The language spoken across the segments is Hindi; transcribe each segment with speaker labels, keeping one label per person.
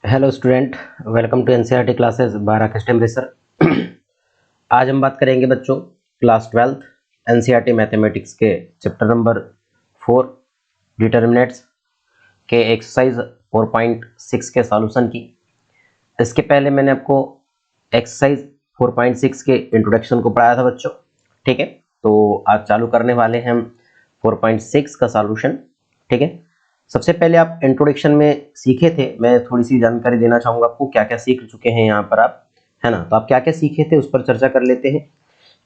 Speaker 1: Hello student, welcome to NCERT classes by Rakesh Tembare sir. आज हम बात करेंगे बच्चों क्लास 12th एनसीईआरटी मैथमेटिक्स के चैप्टर नंबर 4 डिटर्मिनेंट्स के एक्सरसाइज 4.6 के सॉल्यूशन की। इसके पहले मैंने आपको एक्सरसाइज 4.6 के इंट्रोडक्शन को पढ़ाया था बच्चों, ठीक है। तो आज चालू करने वाले हैं हम 4.6 का सॉल्यूशन, ठीक है। सबसे पहले आप इंट्रोडक्शन में सीखे थे, मैं थोड़ी सी जानकारी देना चाहूँगा आपको क्या क्या सीख चुके हैं यहाँ पर आप, है ना। तो आप क्या क्या सीखे थे उस पर चर्चा कर लेते हैं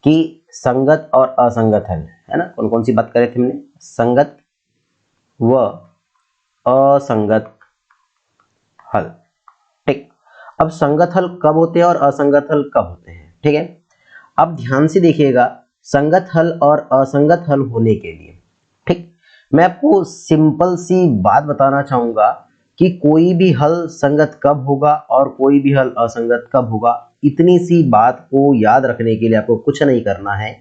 Speaker 1: कि संगत और असंगत हल, है ना। कौन कौन सी बात करे थे हमने, संगत व असंगत हल, ठीक। अब संगत हल कब होते हैं और असंगत हल कब होते हैं, ठीक है। अब ध्यान से देखिएगा, संगत हल और असंगत हल होने के लिए, ठीक, मैं आपको सिंपल सी बात बताना चाहूंगा कि कोई भी हल संगत कब होगा और कोई भी हल असंगत कब होगा। इतनी सी बात को याद रखने के लिए आपको कुछ नहीं करना है।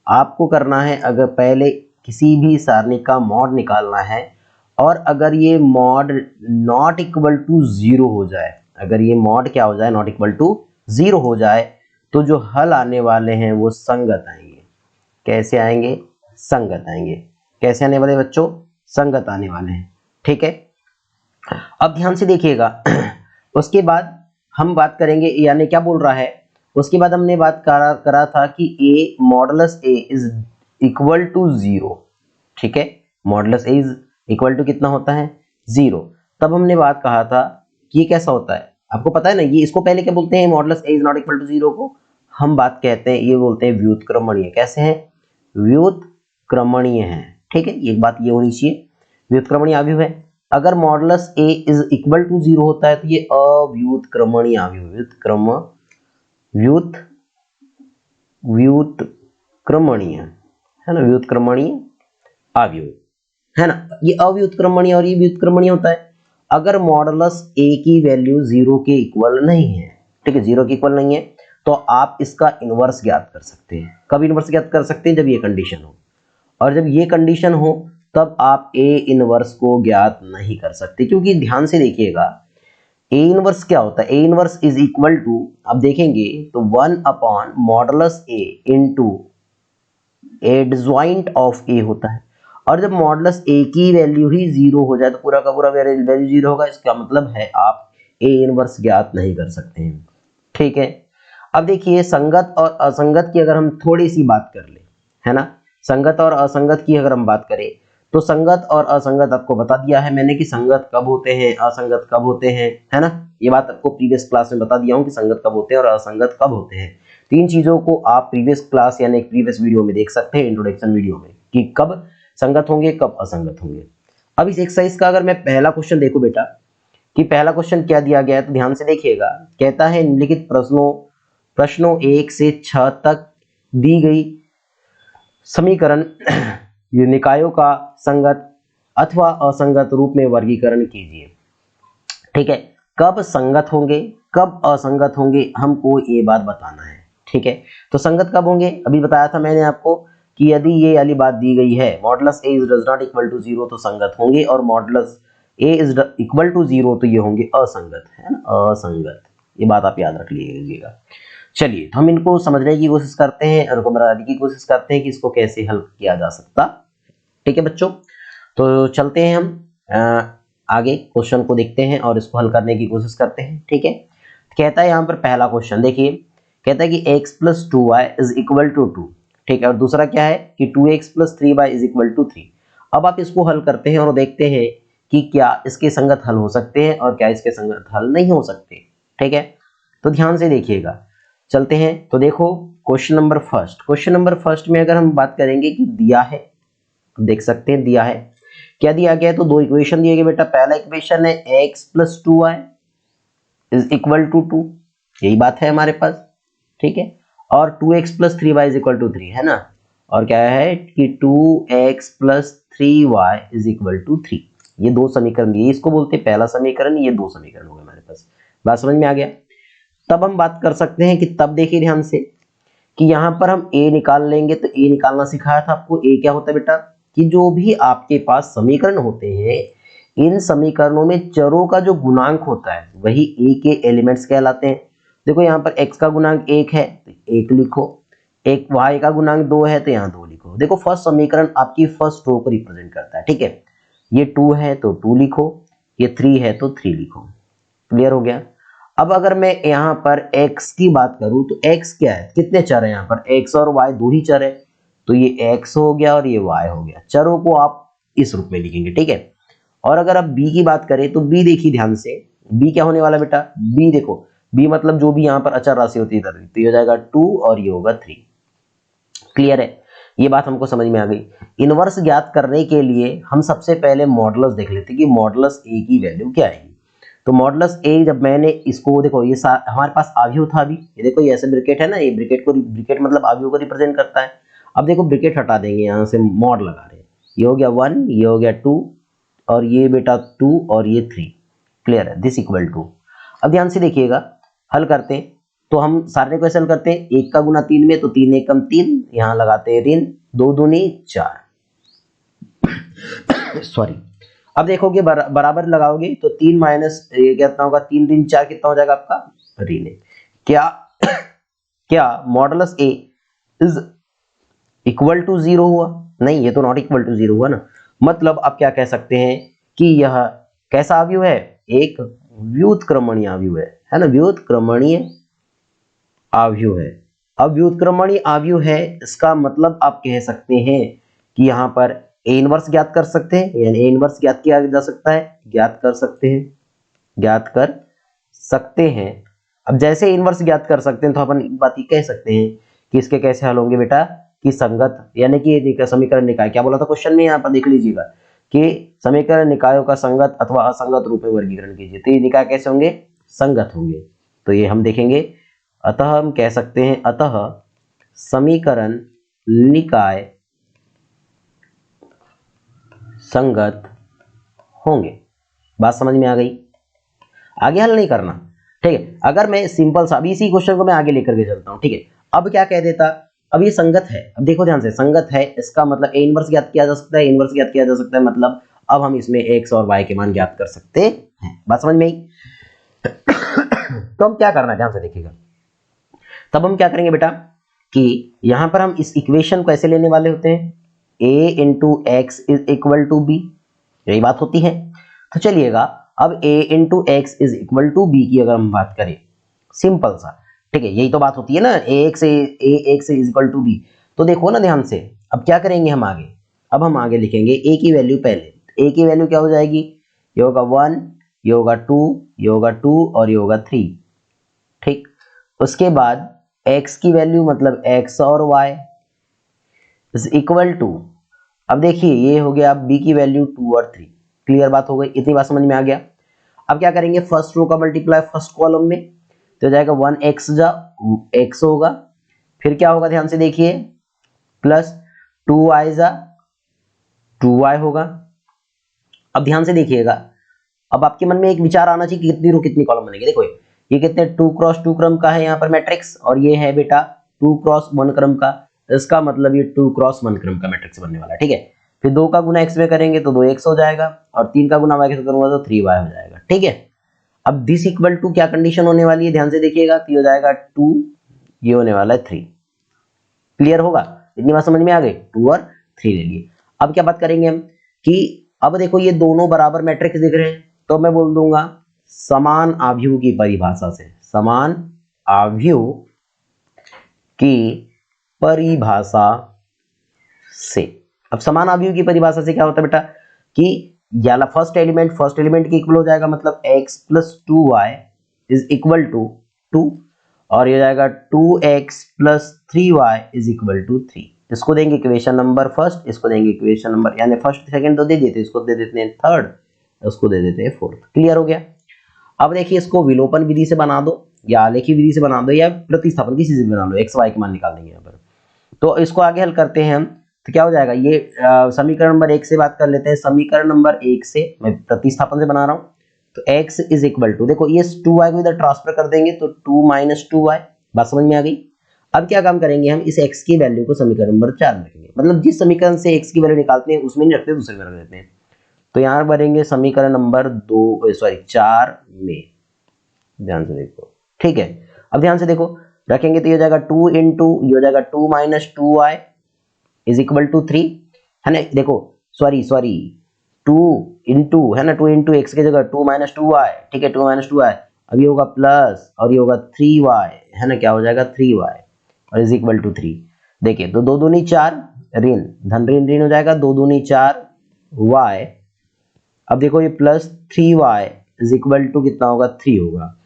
Speaker 1: आपको करना है, अगर पहले किसी भी सारणी का मॉड निकालना है और अगर ये mod not equal to zero हो जाए, अगर ये मॉड क्या हो जाए, नॉट इक्वल टू जीरो हो जाए, तो जो हल आने वाले हैं वो संगत आएंगे। कैसे आएंगे? संगत आएंगे। कैसे आने वाले बच्चों? संगत आने वाले हैं, ठीक है। अब ध्यान से देखिएगा उसके बाद हम बात करेंगे, यानी क्या बोल रहा है, उसके बाद हमने बात करा था कि a modulus a is equal to zero, ठीक है। Modulus a is equal to कितना होता है? जीरो। तब हमने बात कहा था कि ये कैसा होता है, आपको पता है ना, ये इसको पहले क्या बोलते हैं, modulus a is not equal to zero को हम बात कहते हैं, ये बोलते हैं व्युत्क्रमणीय। कैसे है? व्युत्क्रमणीय है, ठीक है। एक बात ये होनी चाहिए, व्युत्क्रमणीय अवयव है। अगर modulus a is equal to zero होता है तो ये अव्युत्क्रमणीय अवयव, व्युत्क्रमणीय है ना, व्युत्क्रमणीय अवयव है ना। ये अव्युत्क्रमणीय और ये व्युत्क्रमणीय होता है अगर मॉडुलस a की वैल्यू जीरो के इक्वल नहीं है, ठीक है, जीरो के इक्वल नहीं है, तो आप इसका इनवर्स ज्ञात कर सकते हैं। कब इनवर्स ज्ञात कर सकते हैं? जब ये कंडीशन हो, और जब ये कंडीशन हो तब आप ए इनवर्स को ज्ञात नहीं कर सकते, क्योंकि ध्यान से देखिएगा ए इनवर्स क्या होता है, A inverse is equal to, आप देखेंगे तो 1 upon modulus A into adjoint of A होता है। और जब मॉडुलस ए की वैल्यू ही जीरो हो जाए तो पूरा का पूरा वैल्यू जीरो होगा। इसका मतलब है आप ए इनवर्स ज्ञात नहीं कर सकते हैं, ठीक है। अब देखिए संगत और असंगत की अगर हम थोड़ी सी बात कर ले, है ना, संगत और असंगत की अगर हम बात करें तो संगत और असंगत आपको बता दिया है मैंने कि संगत कब होते हैं, असंगत कब होते हैं, है ना। ये बात आपको प्रीवियस क्लास में बता दिया हूं कि संगत कब होते हैं और असंगत कब होते हैं। तीन चीजों को आप प्रीवियस क्लास यानी प्रीवियस वीडियो में देख सकते हैं, इंट्रोडक्शन वीडियो में, कि कब संगत होंगे कब असंगत होंगे। अब इस एक्सरसाइज का अगर मैं पहला क्वेश्चन देखो बेटा, कि पहला क्वेश्चन क्या दिया गया है, तो ध्यान से देखिएगा। कहता है निम्नलिखित प्रश्नों 1 से 6 तक दी गई समीकरण निकायों का संगत अथवा असंगत रूप में वर्गीकरण कीजिए, ठीक है। कब संगत होंगे कब असंगत होंगे, हमको ये बात बताना है, ठीक है। तो संगत कब होंगे, अभी बताया था मैंने आपको कि यदि ये वाली बात दी गई है, modulus a does not equal to zero, तो संगत होंगे, और modulus a is equal to zero तो ये होंगे असंगत, है ना, असंगत। ये बात आप याद रख लीजिएगा। चलिए तो हम इनको समझने की कोशिश करते हैं और समझने की कोशिश करते हैं कि इसको कैसे हल किया जा सकता, ठीक है बच्चों। तो चलते हैं हम आगे क्वेश्चन को देखते हैं और इसको हल करने की कोशिश करते हैं, ठीक है। कहता है यहाँ पर पहला क्वेश्चन देखिए, कहता है कि x plus 2y is equal to 2, ठीक है। और दूसरा क्या है कि 2x plus 3y is equal to 3। अब आप इसको हल करते हैं और देखते हैं कि क्या इसके संगत हल हो सकते हैं और क्या इसके संगत हल नहीं हो सकते, ठीक है। तो ध्यान से देखिएगा, चलते हैं। तो देखो क्वेश्चन नंबर फर्स्ट में अगर हम बात करेंगे कि दिया है, देख सकते हैं दिया है, क्या दिया गया है, तो दो इक्वेशन दिए गए बेटा। पहला इक्वेशन है x plus 2y is equal to 2, यही बात है हमारे पास, ठीक है। और 2x plus 3y is equal to 3, है ना। और क्या है कि 2x plus 3y is equal to 3। ये दो समीकरण दिए, इसको बोलते हैं पहला समीकरण, ये दो समीकरण हो गए हमारे पास। बात समझ में आ गया। तब हम बात कर सकते हैं कि तब देखिए ध्यान से कि यहां पर हम a निकाल लेंगे। तो a निकालना सिखाया था आपको। a क्या होता है बेटा, कि जो भी आपके पास समीकरण होते हैं इन समीकरणों में चरों का जो गुणांक होता है वही ए के एलिमेंट्स कहलाते हैं। देखो यहाँ पर x का गुणांक 1 है तो 1 लिखो, एक y का गुणांक 2 है तो यहाँ 2 लिखो। देखो फर्स्ट समीकरण आपकी फर्स्ट रो को रिप्रेजेंट करता है, ठीक है। ये 2 है तो 2 लिखो, ये 3 है तो 3 लिखो। क्लियर हो गया। अब अगर मैं यहाँ पर x की बात करूं तो x क्या है, कितने चर है यहाँ पर, x और y दो ही चर है, तो ये x हो गया और ये y हो गया। चरों को आप इस रूप में लिखेंगे, ठीक है। और अगर आप b की बात करें तो b देखिए ध्यान से, b क्या होने वाला बेटा, b देखो, b मतलब जो भी यहाँ पर अचर राशि होती है इधर, तो ये हो जाएगा 2 और ये होगा 3। क्लियर है, ये बात हमको समझ में आ गई। इनवर्स ज्ञात करने के लिए हम सबसे पहले मॉडुलस देख लेते हैं कि मॉडुलस a की वैल्यू क्या आएगी। तो मॉडुलस a, जब मैंने इसको देखो, ये हमारे पास अवयव था अभी, ये देखो ये ऐसे ब्रैकेट है ना, ये ब्रैकेट मतलब अवयव को रिप्रेजेंट करता है। अब देखो ब्रैकेट हटा देंगे, यहाँ से मॉड लगा रहे हैं, ये हो गया 1, ये हो गया 2 और ये बेटा 2 और ये 3। क्लियर है, दिस इक्वल टू। अब ध्यान से देखिएगा, हल करते हैं तो हम सारे को ऐसे हल करते हैं, 1 का गुना 3 में तो 3 एकम 3, यहाँ लगाते हैं ऋण, 2 दूनी 4 सॉरी। अब देखोगे बराबर लगाओगे तो 3 माइनस ये कितना होगा, 3 3 4 कितना हो जाएगा आपका ऋण। क्या क्या modulus a is equal to 0 हुआ? नहीं, ये तो नॉट इक्वल टू 0 हुआ ना। मतलब आप क्या कह सकते हैं कि यह कैसा अवयव है, एक व्युत्क्रमणीय अवयव है ना, व्युत्क्रमणीय अवयव है। अब व्युत्क्रमणीय अवयव है, इसका मतलब आप कह सकते हैं कि यहाँ पर ए इनवर्स ज्ञात कर सकते हैं, यानी ए इनवर्स ज्ञात किया जा सकता है, ज्ञात कर सकते हैं। अब जैसे इनवर्स ज्ञात कर सकते हैं तो अपन एक बात ये कह सकते हैं कि इसके कैसे हल होंगे बेटा, कि संगत, यानी कि समीकरण निकाय, क्या बोला था क्वेश्चन में, यहाँ पर देख लीजिएगा कि समीकरण निकायों का संगत अथवा असंगत रूप में वर्गीकरण कीजिए। तो ये निकाय कैसे होंगे, संगत होंगे। तो ये हम देखेंगे। अतः हम कह सकते हैं, अतः समीकरण निकाय संगत होंगे। बात समझ में आ गई, आगे हल नहीं करना, ठीक है। अगर मैं सिंपल सा अभी इसी क्वेश्चन को मैं आगे लेकर के चलता हूं, ठीक है। अब क्या कह देता, अब ये संगत है, अब देखो ध्यान से, संगत है इसका मतलब ए इनवर्स ज्ञात किया जा सकता है, इनवर्स ज्ञात किया जा सकता है, मतलब अब हम इसमें x और y के मान ज्ञात कर सकते हैं। बात समझ में आई। तो हम क्या करना है, ध्यान से देखिएगा। तब हम क्या करेंगे बेटा कि यहां पर हम इस इक्वेशन को ऐसे लेने वाले होते हैं, a into x is equal to b, यही बात होती है। तो चलिएगा, अब a into x is equal to b की अगर हम बात करें, सिंपल सा, ठीक है, यही तो बात होती है ना, a x is equal to b. तो देखो ना ध्यान से, अब क्या करेंगे हम आगे, अब हम आगे लिखेंगे a की वैल्यू पहले, a की वैल्यू क्या हो जाएगी, ये होगा 1, ये होगा 2, ये होगा 2 और ये होगा 3, ठीक। उसके बाद x की वैल्यू मतलब x और y इज इक्वल टू, अब देखिए ये हो गया b की वैल्यू 2 और 3। क्लियर बात हो गई, इतनी बात समझ में आ गया। अब क्या करेंगे, फर्स्ट रो का मल्टीप्लाई फर्स्ट कॉलम में, तो हो जाएगा 1x जा x होगा, फिर क्या होगा ध्यान से देखिए, प्लस 2y जा 2y होगा। अब ध्यान से देखिएगा, अब आपके मन में एक विचार आना चाहिए कि कितनी रो कितनी कॉलम बनेगी। देखो ये कितने 2 क्रॉस 2 क्रम का है यहाँ पर मैट्रिक्स, और ये है बेटा 2 क्रॉस 1 क्रम का, इसका मतलब ये 2 क्रॉस 1 क्रम का मैट्रिक्स बनने वाला है, ठीक है। फिर 2 का गुना x में करेंगे तो 2x हो जाएगा, और 3 का गुना y के साथ करूंगा तो 3y हो जाएगा, ठीक है। अब दिस इक्वल टू क्या कंडीशन होने वाली है, ध्यान से देखिएगा, तो ये हो जाएगा 2, ये होने वाला है 3। क्लियर होगा, इतनी बात समझ में आ गई, 2 और 3 ले लिए। अब क्या बात करेंगे हम कि अब देखो ये दोनों बराबर मैट्रिक्स दिख रहे हैं, तो मैं बोल दूंगा समान आव्यूह की परिभाषा से, समान आव्यूह की परिभाषा से। अब समान आव्यूह की परिभाषा से क्या होता है बेटा कि याला फर्स्ट एलिमेंट के इक्वल हो जाएगा, मतलब x plus 2y is equal to 2, और ये जाएगा 2x plus 3y is equal to 3। इसको देंगे इक्वेशन नंबर फर्स्ट, इसको देंगे इक्वेशन नंबर, यानी फर्स्ट सेकंड तो दे देते, इसको दे देते हैं थर्ड, उसको दे देते हैं फोर्थ। क्लियर हो गया। अब देखिए इसको विलोपन विधि से बना दो, या आलेखी विधि से बना दो, या प्रतिस्थापन किसी से बना लो, एक्स वाई के मान निकाल देंगे यहाँ पर। तो इसको आगे हल करते हैं हम, तो क्या हो जाएगा, ये समीकरण नंबर 1 से बात कर लेते हैं। समीकरण नंबर 1 से मैं प्रतिस्थापन से बना रहा हूँ, तो x इज इक्वल टू, देखो ये 2y को इधर ट्रांसफर कर देंगे तो 2 माइनस 2y। बात समझ में आ गई। अब क्या काम करेंगे हम, इस x की वैल्यू को समीकरण नंबर 4 में रखेंगे, मतलब जिस समीकरण से x की वैल्यू निकालते हैं उसमें नहीं रखते, दूसरे में रख देते हैं। तो यहाँ भरेंगे समीकरण नंबर 4 में, ध्यान से देखो, ठीक है। अब ध्यान से देखो, रखेंगे तो ये हो जाएगा 2 इंटू, ये हो जाएगा 2 minus 2y is equal to 3, है ना। देखो सॉरी 2 इंटू, है ना, 2 इंटू एक्स की जगह 2 माइनस 2y, ठीक है, 2 माइनस 2y, अब ये होगा प्लस और ये होगा 3y, है ना, क्या हो जाएगा 3y और इज इक्वल टू 3। देखिए तो 2 दूनी 4, ऋण धन ऋण ऋण हो जाएगा, 2 दूनी 4y, अब देखो ये plus 3y is equal to कितना होगा 3 होगा।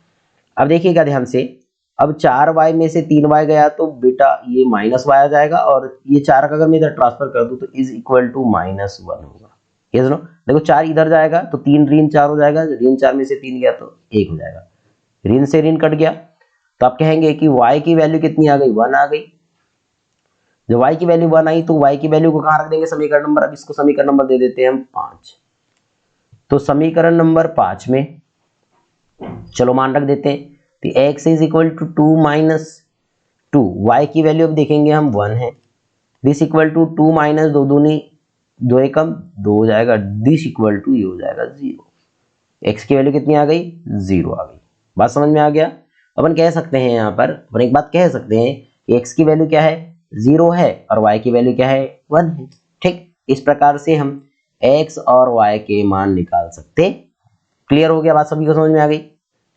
Speaker 1: अब देखिएगा ध्यान से, अब 4y में से 3y गया तो बेटा ये माइनस y आ जाएगा, और ये 4 का अगर मैं इधर ट्रांसफर कर दूं तो इज इक्वल टू -1 होगा। ये सुनो, देखो 4 इधर जाएगा तो 3 ऋण 4 हो जाएगा, ऋण 4 में से 3 गया तो 1 हो जाएगा, ऋण से ऋण कट गया, तो आप कहेंगे कि y की वैल्यू कितनी आ गई, 1 आ गई। जब y की वैल्यू 1 आई तो y की वैल्यू को कहाँ रख देंगे, समीकरण नंबर, अब इसको समीकरण नंबर दे देते हैं हम 5। तो समीकरण नंबर 5 में चलो मान रख देते हैं, तो x is equal to 2 minus 2, y की वैल्यू अब देखेंगे हम 1 है, दिस इक्वल टू 2 माइनस 2 दूनी 2 एकम 2 हो जाएगा, दिस इक्वल टू ये हो जाएगा 0। x की वैल्यू कितनी आ गई, 0 आ गई। बात समझ में आ गया। अपन कह सकते हैं यहाँ पर, अपन एक बात कह सकते हैं कि x की वैल्यू क्या है, 0 है, और y की वैल्यू क्या है, 1 है। ठीक, इस प्रकार से हम x और y के मान निकाल सकते। क्लियर हो गया, बात सभी को समझ में आ गई,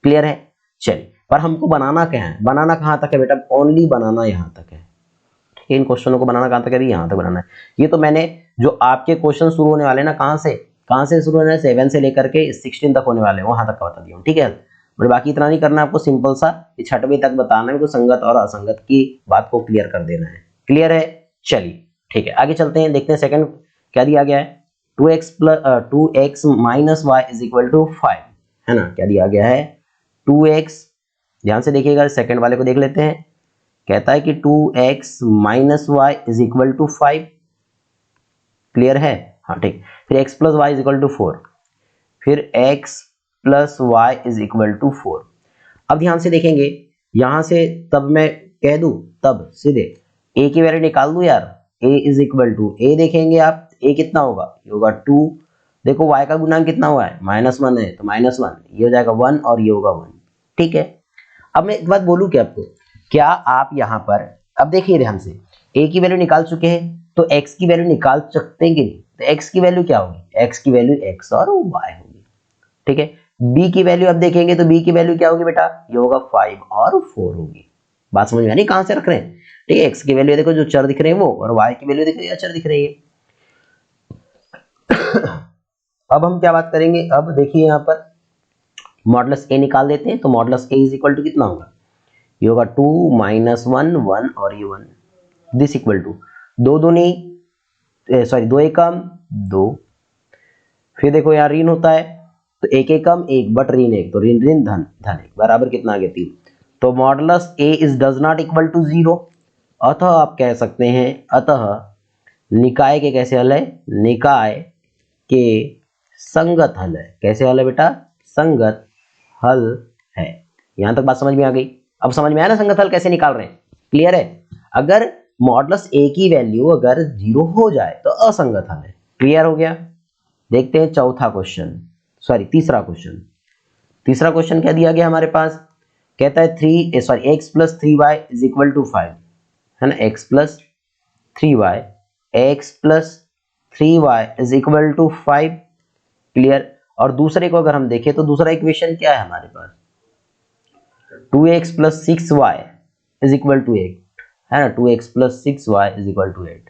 Speaker 1: क्लियर है। चलिए, पर हमको बनाना क्या है, बनाना कहाँ तक है बेटा, ओनली बनाना यहाँ तक है। इन क्वेश्चनों को बनाना कहाँ तक है, यहाँ तक बनाना है। ये तो मैंने जो आपके क्वेश्चन शुरू होने वाले ना, कहाँ से शुरू होने, 7 से लेकर के 16 तक होने वाले, वहां तक का बता दिया हूँ, ठीक है। और बाकी इतना नहीं करना आपको, सिंपल सा 6वीं तक बताना है, संगत और असंगत की बात को क्लियर कर देना है। क्लियर है, चलिए ठीक है, आगे चलते हैं, देखते हैं सेकंड क्या दिया गया है। 2x minus y is equal to 5, है ना, क्या दिया गया है 2x, ध्यान से देखिएगा, सेकंड वाले को देख लेते हैं। कहता है कि 2x minus y is equal to 5, clear है, हाँ ठीक। फिर x plus y is equal to 4, फिर x plus y is equal to 4। अब ध्यान से देखेंगे, यहां से तब मैं कह दूं, तब सीधे a की वैल्यू निकाल दूं यार, a is equal to, a देखेंगे आप, a कितना होगा, ये होगा 2, देखो y का गुणांक कितना हुआ है, -1 है, तो -1, ये हो जाएगा 1 और ये होगा 1, ठीक है। अब मैं एक बात बोलूं क्या आपको, क्या आप यहाँ पर, अब देखिए ध्यान से, a की वैल्यू निकाल चुके हैं तो x की वैल्यू निकाल सकते हैं कि नहीं, तो x की वैल्यू क्या होगी, x की वैल्यू x और y होगी, ठीक है। b की वैल्यू अब देखेंगे तो b की वैल्यू क्या होगी बेटा, ये होगा 5 और 4 होगी। बात समझ में आ रही, कहां से रख रहे हैं, ठीक है। x की वैल्यू देखो जो चर दिख रहे हैं वो, और y की वैल्यू देखो ये अचर दिख रही है। अब हम क्या बात करेंगे, अब देखिए यहाँ पर मॉडुलस a निकाल देते हैं, तो modulus a is equal to कितना होगा, ये होगा 2 माइनस 1 1 और ये 1, दिस इक्वल टू 2 एकम 2, फिर देखो यहाँ ऋण होता है तो 1 एकम 1 बट ऋण 1, तो ऋण ऋण धन धन 1 बराबर कितना आ गया 3। तो modulus a is does not equal to 0, अतः आप कह सकते हैं, अतः निकाय के कैसे हल है, निकाय के संगत हल है। कैसे हल है बेटा, संगत हल है। यहां तक बात समझ में आ गई। अब समझ में आया ना संगत हल कैसे निकाल रहे हैं, क्लियर है। अगर मॉडुलस a की वैल्यू अगर 0 हो जाए तो असंगत हल है, क्लियर हो गया। देखते हैं चौथा क्वेश्चन, सॉरी तीसरा क्वेश्चन। तीसरा क्वेश्चन क्या दिया गया हमारे पास, कहता है x plus 3y is equal to 5, है ना, x plus 3y is equal to 5, clear. और दूसरे को अगर हम देखें तो दूसरा इक्वेशन क्या है हमारे पास, 2x plus 6y is equal to 8, है ना, 2x plus 6y is equal to 8।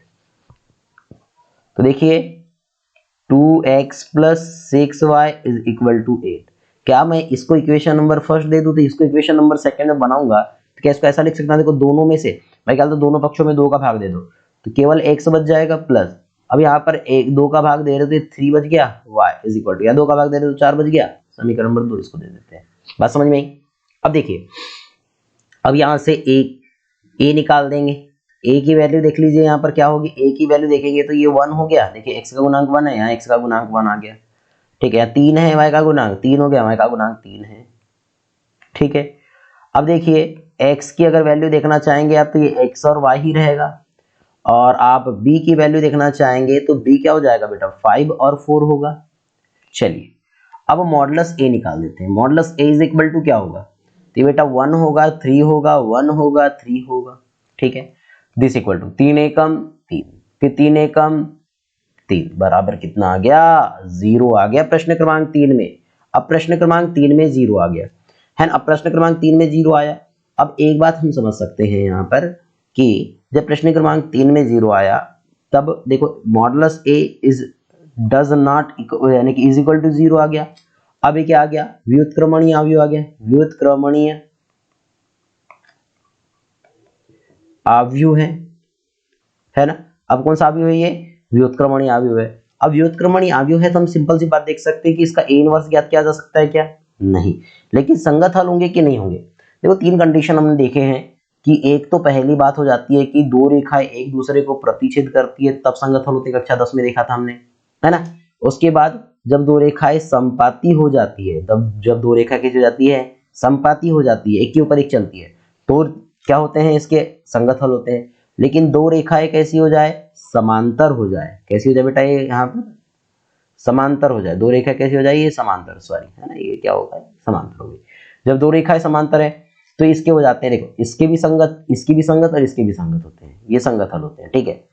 Speaker 1: तो देखिए 2x plus 6y is equal to 8, क्या मैं इसको इक्वेशन नंबर फर्स्ट दे दूं तो इसको इक्वेशन नंबर सेकंड में बनाऊंगा, तो क्या इसको ऐसा लिख सकता हूं, देखो दोनों में से मैं क्या, तो दोनों पक्षों में 2 का भाग दे दो तो केवल x बच जाएगा, प्लस अब यहाँ पर 2 का भाग दे रहे थे 3 बच गया, y इज इक्वल टू, या 2 का भाग दे रहे तो 4 बच गया, समीकरण नंबर 2 इसको दे देते हैं। बात समझ में आई। अब देखिए, अब यहाँ से a निकाल देंगे, a की वैल्यू देख लीजिए यहाँ पर क्या होगी, a की वैल्यू देखेंगे तो ये 1 हो गया, देखिए x का गुणांक 1 है, यहाँ x का गुणांक 1 आ गया, ठीक है। 3 है y का गुणांक 3 हो गया, y का गुणांक 3 है, ठीक है। अब देखिए x की अगर वैल्यू देखना चाहेंगे आप तो ये x और y ही रहेगा, और आप b की वैल्यू देखना चाहेंगे तो b क्या हो जाएगा बेटा 5 और 4 होगा, चलिए अब मॉडुलस ए निकाल देते हैं। Modulus A is equal to क्या होगा, तो बेटा 1 होगा, 3 होगा, 1 होगा, 3 होगा, ठीक है। दिस इक्वल टू 3 एकम 3, फिर 3 एकम 3 बराबर कितना आ गया, 0 आ गया प्रश्न क्रमांक 3 में। अब प्रश्न क्रमांक 3 में 0 आ गया है ना। अब प्रश्न क्रमांक 3 में 0 आया। अब एक बात हम समझ सकते हैं यहाँ पर कि जब प्रश्न क्रमांक 3 में 0 आया तब देखो modulus A is does not यानी कि इज इक्वल टू 0 आ गया। अब ये क्या आ गया, व्युत्क्रमणीय अवयव आ गया, व्युत्क्रमणीय अवयव है ना। अब कौन सा अवयव है ये, व्युत्क्रमणीय अवयव है। अब व्युत्क्रमणीय अवयव है तो हम सिंपल सी बात देख सकते हैं कि इसका ए इनवर्स ज्ञात किया जा सकता है क्या, नहीं। लेकिन संगत हल होंगे कि नहीं होंगे, देखो 3 कंडीशन हमने देखे हैं कि एक तो पहली बात हो जाती है कि दो रेखाएं एक दूसरे को प्रतिच्छेद करती है तब संगत हल होते, कक्षा 10 में देखा था हमने, है ना। उसके बाद जब दो रेखाएं समपाती हो जाती है, तब जब दो रेखा कैसी हो जाती है, समपाती हो जाती है, एक के ऊपर एक चलती है, तो क्या होते हैं, इसके संगत हल होते हैं। लेकिन दो रेखाएं कैसी हो जाए, समांतर हो जाए, कैसी हो जाए बेटा, ये यहाँ पर समांतर हो जाए, दो रेखा कैसी हो जाए, ये समांतर, सॉरी है ना, ये क्या होगा, समांतर हो गई। जब दो रेखाएं समांतर है तो इसके हो जाते हैं, देखो इसके भी संगत, इसकी भी संगत और इसके भी संगत होते हैं, ये संगत हल होते हैं, ठीक है।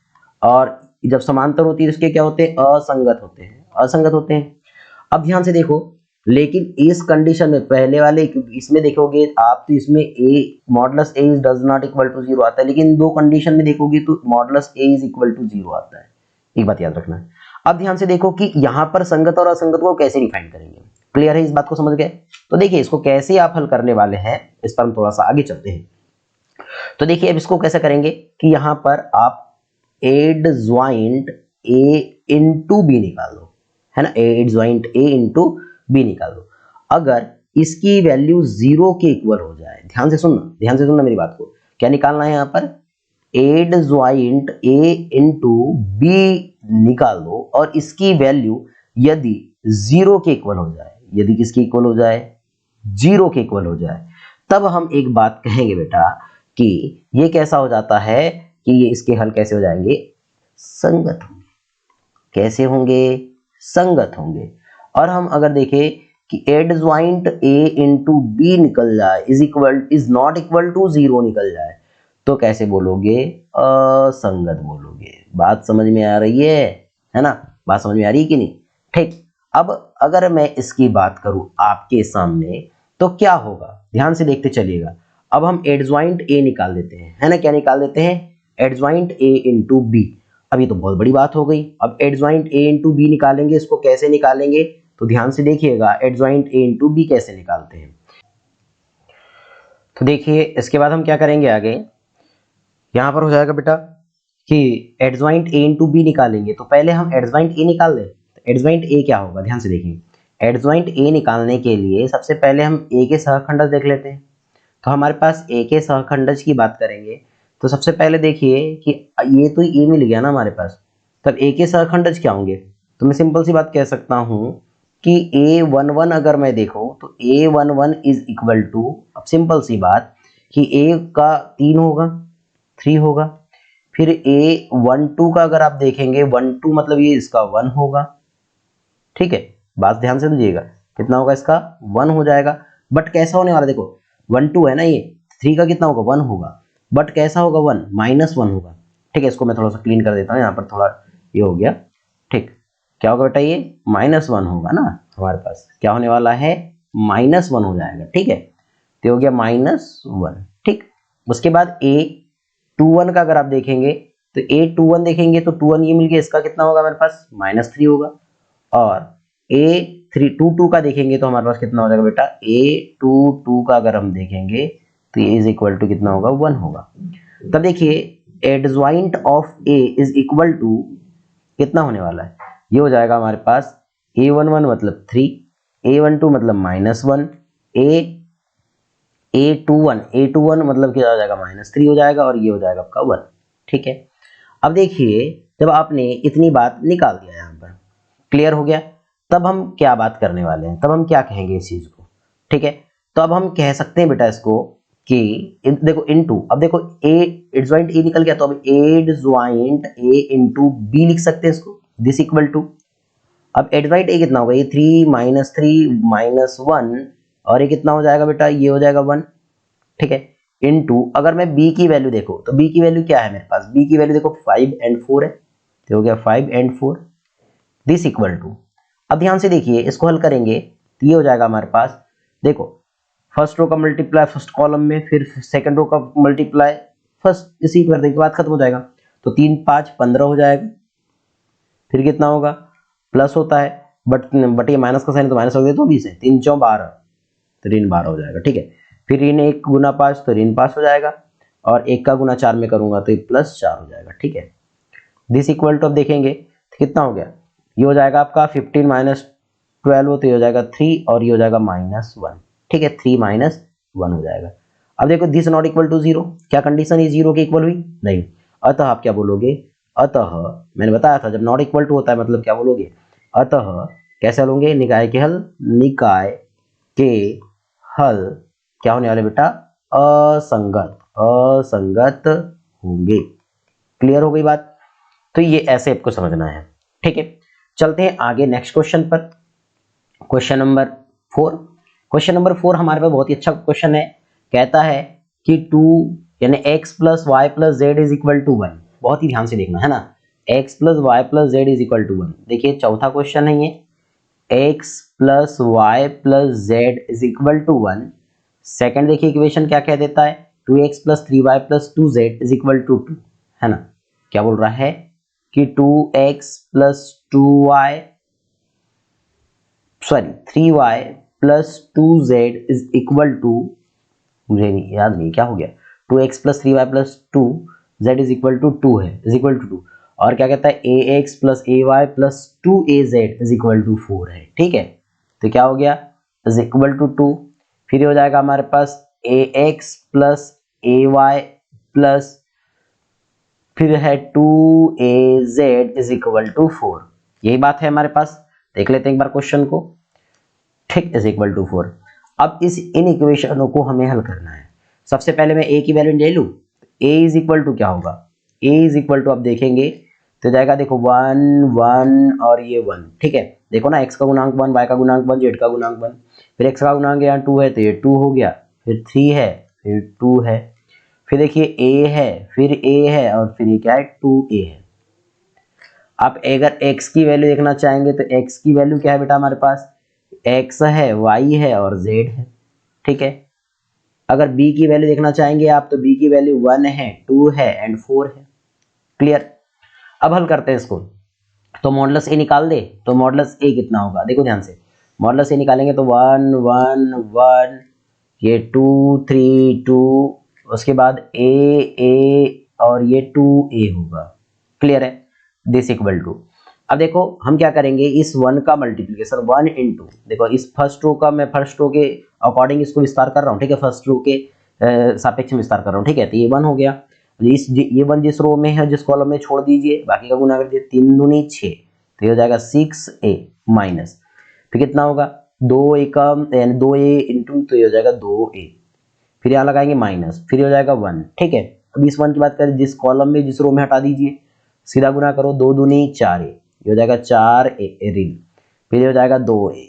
Speaker 1: और जब समांतर होती है इसके क्या होते हैं, असंगत होते हैं, असंगत होते हैं। अब ध्यान से देखो, लेकिन इस कंडीशन में पहले वाले इसमें देखोगे आप तो इसमें A modulus A is does not equal to 0 आता है, लेकिन दो कंडीशन में देखोगे तो modulus A is equal to 0 आता है, एक बात याद रखना है। अब ध्यान से देखो कि यहाँ पर संगत और असंगत को कैसे डिफाइन करेंगे, क्लियर है, इस बात को समझ गए। तो देखिए इसको कैसे आप हल करने वाले हैं, इस पर हम थोड़ा सा आगे चलते हैं। तो देखिए अब इसको कैसे करेंगे कि यहाँ पर आप एड ज्वाइंट ए इंटू बी निकाल दो, है ना, एड ज्वाइंट ए इंटू बी निकाल दो। अगर इसकी वैल्यू 0 के इक्वल हो जाए, ध्यान से सुनना, ध्यान से सुनना मेरी बात को, क्या निकालना है यहाँ पर, एड ज्वाइंट ए इंटू बी निकाल दो और इसकी वैल्यू यदि 0 के इक्वल हो जाए, यदि किसके इक्वल हो जाए, 0 के इक्वल हो जाए, तब हम एक बात कहेंगे बेटा कि ये कैसा हो जाता है कि ये इसके हल कैसे हो जाएंगे, संगत होंगे। कैसे होंगे, संगत होंगे। और हम अगर देखें कि एड ज्वाइंट ए इंटू बी निकल जाए इज नॉट इक्वल टू 0 निकल जाए, तो कैसे बोलोगे, असंगत बोलोगे। बात समझ में आ रही है ना, बात समझ में आ रही है कि नहीं, ठीक। अब अगर मैं इसकी बात करूं आपके सामने तो क्या होगा, ध्यान से देखते चलिएगा। अब हम एडज्वाइंट ए निकाल देते हैं, है ना, क्या निकाल देते हैं, एडज्वाइंट ए इंटू बी। अब ये तो बहुत बड़ी बात हो गई। अब एडज्वाइंट ए इंटू बी निकालेंगे, इसको कैसे निकालेंगे, तो ध्यान से देखिएगा एडज्वाइंट ए इंटू बी कैसे निकालते हैं। तो देखिए इसके बाद हम क्या करेंगे आगे, यहां पर हो जाएगा बेटा कि एडज्वाइंट ए इंटू बी निकालेंगे, तो पहले हम एडज्वाइंट ए निकाल दें। एडज्वाइंट ए क्या होगा, ध्यान से देखिए, एडज्वाइंट ए निकालने के लिए सबसे पहले हम ए के सहखंडज देख लेते हैं। तो हमारे पास ए के सहखंडज की बात करेंगे तो सबसे पहले देखिए कि ये तो ए मिल गया ना हमारे पास, तब ए के सहखंडज क्या होंगे, तो मैं सिंपल सी बात कह सकता हूं कि A11 अगर मैं देखूं तो A11 इज इक्वल टू, अब सिंपल सी बात कि A का 3 होगा, 3 होगा, फिर A12 का अगर आप देखेंगे 12 मतलब ये इसका 1 होगा, ठीक है, बात ध्यान से दीजिएगा, कितना होगा इसका 1 हो जाएगा। बट कैसा होने वाला, देखो 12 है ना, ये 3 का कितना होगा 1 होगा, बट कैसा होगा 1 -1 होगा, ठीक है। इसको मैं थोड़ा सा क्लीन कर देता हूँ, यहाँ पर थोड़ा ये हो गया, ठीक। क्या होगा बेटा, ये -1 होगा ना, हमारे पास क्या होने वाला है, -1 हो जाएगा, ठीक है। तो हो गया -1, ठीक। उसके बाद A21 का अगर आप देखेंगे तो A21 देखेंगे तो 21 ये मिल गया, इसका कितना होगा हमारे पास -3 होगा। और A22 का देखेंगे तो हमारे पास कितना हो जाएगा बेटा, A22 का अगर हम देखेंगे तो ये इज इक्वल टू कितना होगा, 1 होगा। तब देखिए adjoint of A is equal to कितना होने वाला है, ये हो जाएगा हमारे पास A11 मतलब 3, A12 मतलब -1, A21 मतलब क्या हो जाएगा, -3 हो जाएगा, और ये हो जाएगा आपका 1, ठीक है। अब देखिए जब आपने इतनी बात निकाल दिया यहाँ पर, क्लियर हो गया, तब हम क्या बात करने वाले हैं, तब हम क्या कहेंगे इस चीज को, ठीक है। तो अब हम कह सकते हैं बेटा इसको कि देखो इनटू, अब देखो एडज्वाइंट ए निकल गया, तो अब एडज्वाइंट ए इंटू बी लिख सकते हैं इसको, दिस इक्वल टू। अब एट राइट ए कितना होगा, ये 3 माइनस 1 और ये कितना हो जाएगा बेटा, ये हो जाएगा 1, ठीक है। इनटू अगर मैं b की वैल्यू देखो तो b की वैल्यू क्या है मेरे पास, b की वैल्यू देखो 5 एंड 4 है, तो हो गया 5 एंड 4 दिस इक्वल टू। अब ध्यान से देखिए इसको हल करेंगे तो ये हो जाएगा हमारे पास, देखो फर्स्ट रो का मल्टीप्लाई फर्स्ट कॉलम में, फिर सेकंड रो का मल्टीप्लाई फर्स्ट, इसी करने के बाद खत्म हो जाएगा। तो 3 5 15 हो जाएगा, फिर कितना होगा, प्लस होता है बट ये माइनस का साइन तो माइनस हो गया, तो 20 है, 3 4 12, तो ऋण 12 हो जाएगा, ठीक है। फिर ऋण 1 गुना 5 तो ऋण 5 हो जाएगा, और 1 का गुना 4 में करूंगा तो ये प्लस 4 हो जाएगा, ठीक है। दिस इक्वल टू अब देखेंगे तो कितना हो गया, ये हो जाएगा आपका 15 माइनस 12 हो तो ये हो जाएगा 3 और ये हो जाएगा -1, ठीक है, 3 -1 हो जाएगा। अब देखो दिस नॉट इक्वल टू 0, क्या कंडीशन है 0 के इक्वल हुई नहीं, अतः आप क्या बोलोगे, अतः मैंने बताया था जब नॉट इक्वल टू होता है मतलब क्या बोलोगे, अतः कैसे हल होंगे, निकाय के हल, निकाय के हल क्या होने वाले बेटा, असंगत, असंगत होंगे। क्लियर हो गई बात, तो ये ऐसे आपको समझना है, ठीक है। चलते हैं आगे नेक्स्ट क्वेश्चन पर, क्वेश्चन नंबर 4। क्वेश्चन नंबर 4 हमारे पास बहुत ही अच्छा क्वेश्चन है, कहता है कि 2 यानी x plus y plus z is equal to 1, बहुत ही ध्यान से देखना है ना, x plus y plus z is equal to 1। देखिए चौथा क्वेश्चन है ये, x plus y plus z is equal to 1। Second देखिए इक्वेशन क्या कह देता है, 2x plus 3y plus 2z is equal to 2, है ना। क्या बोल रहा है कि 2x plus 3y plus 2z is equal to, मुझे नहीं याद नहीं क्या हो गया, 2x plus 3y plus 2z is equal to 2 है, इज इक्वल टू 2, और क्या कहता है ax plus ay plus 2az is equal to 4 है, ठीक है। तो क्या हो गया, इज इक्वल टू 2, फिर हो जाएगा हमारे पास ax प्लस ay प्लस फिर है 2az इज इक्वल टू 4, यही बात है हमारे पास। देख लेते हैं एक बार क्वेश्चन को, ठीक, इज इक्वल टू 4। अब इन इक्वेशनों को हमें हल करना है। सबसे पहले मैं a की वैल्यू ले लूं, a इज इक्वल टू क्या होगा, a इज इक्वल टू अब देखेंगे तो जाएगा देखो 1 1 और ये 1, ठीक है। देखो ना x का गुणांक 1, y का गुणांक 1, z का गुणांक 1, फिर x का गुणांक यहाँ 2 है तो ये 2 हो गया, फिर 3 है, फिर 2 है, फिर देखिए a है, फिर a है, और फिर ये क्या है 2a है। आप अगर x की वैल्यू देखना चाहेंगे तो x की वैल्यू क्या है बेटा हमारे पास, x है, y है और z है, ठीक है। अगर b की वैल्यू देखना चाहेंगे आप तो b की वैल्यू 1 है, 2 है एंड 4 है। क्लियर, अब हल करते हैं इसको, तो मॉडुलस a निकाल दे तो मॉडुलस a कितना होगा, देखो ध्यान से, मॉडुलस a निकालेंगे तो 1 1 1, ये 2 3 2, उसके बाद a और ये 2a होगा। क्लियर है, दिस इक्वल टू, अब देखो हम क्या करेंगे, इस 1 का मल्टीप्लिकेशन 1 इंटू, देखो इस फर्स्ट रो का मैं फर्स्ट रो के अकॉर्डिंग इसको विस्तार कर रहा हूँ, ठीक है, फर्स्ट रो के सापेक्ष में विस्तार कर रहा हूँ, ठीक है। तो ये 1 हो गया, ये 1 जिस रो में है जिस कॉलम में छोड़ दीजिए, बाकी का गुना कर दीजिए, 3 दूनी 6, तो ये हो जाएगा 6a माइनस, फिर कितना होगा 2a कम यानी 2a इंटू, तो ये हो जाएगा 2a, फिर यहाँ लगाएंगे माइनस, फिर हो जाएगा 1, ठीक है। अब इस 1 की बात करें जिस कॉलम में जिस रो में हटा दीजिए, सीधा गुना करो, 2 दूनी 4a, ये हो जाएगा 4a ऋण, फिर हो जाएगा 2a,